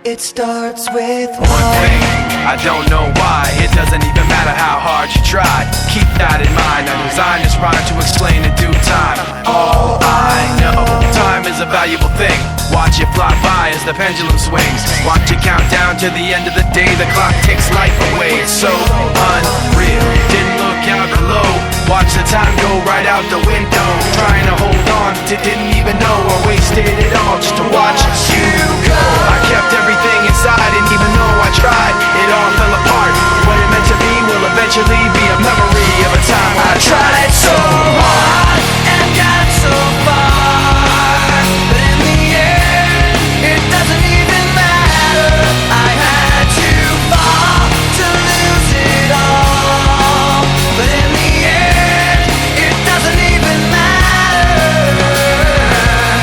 It starts with one thing, I don't know why. It doesn't even matter how hard you try. Keep that in mind, I designed this rhyme to explain in due time. All I know, time is a valuable thing. Watch it fly by as the pendulum swings. Watch it count down to the end of the day. The clock takes life away, it's so unreal. Didn't look out below, watch the time go right out the window. Trying to hold on to didn't even know I wasted it all just to watch you go. I kept everything inside, and even though I tried, it all fell apart. What it meant to be will eventually be a memory of a time I tried so hard and got so far, but in the end, it doesn't even matter. I had to fall to lose it all, but in the end, it doesn't even matter.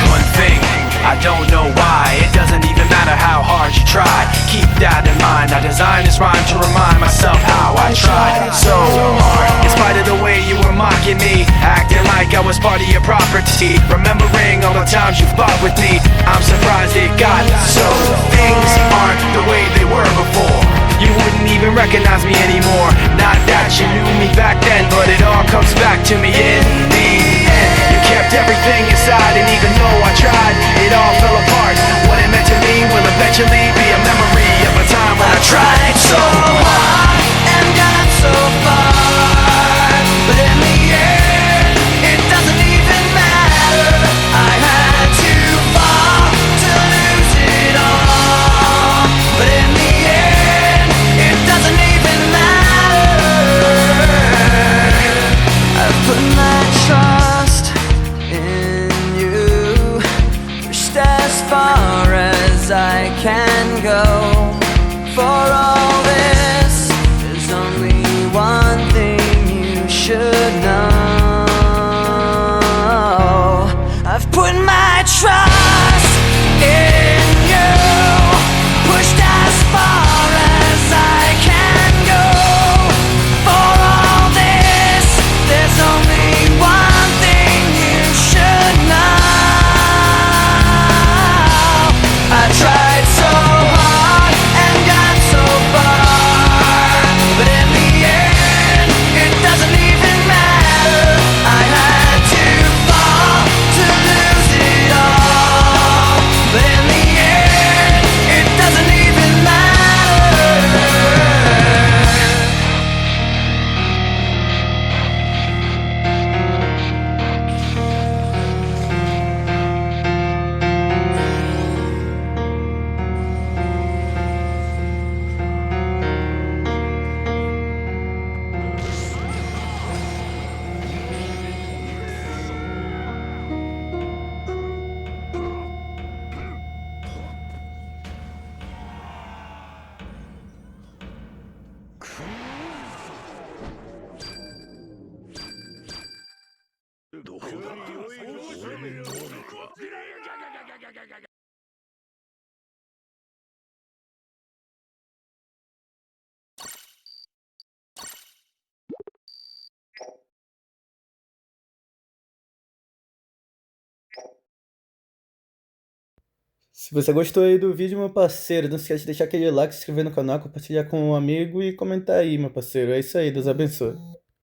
One thing, I don't know why. It doesn't even matter how hard you try. Keep that in mind, I designed this rhyme to remind myself how I tried so hard. In spite of the way you were mocking me, acting like I was part of your property, remembering all the times you fought with me, I'm surprised it got so. Things aren't the way they were before. You wouldn't even recognize me anymore. Not that you knew me back then, but it all comes back to me in the end. You kept everything inside, and even though I tried, it all fell apart. What it meant to me will eventually be a memory of a time when I tried so hard and got so far, but in the end, it doesn't even matter. I had to fall to lose it all, but in the end, it doesn't even matter. I've put my trust in you, pushed as far as I can go. For all this, there's only one thing you should know. I've put my trust in you, pushed as far as I can go. For all this, there's only one thing you should know. I tried so hard and got so far, but in the end, it doesn't even matter. I had to fall to lose it all, but in the end, it doesn't even matter. Se você gostou aí do vídeo, meu parceiro, não esquece de deixar aquele like, se inscrever no canal, compartilhar com um amigo e comentar aí, meu parceiro. É isso aí, Deus abençoe.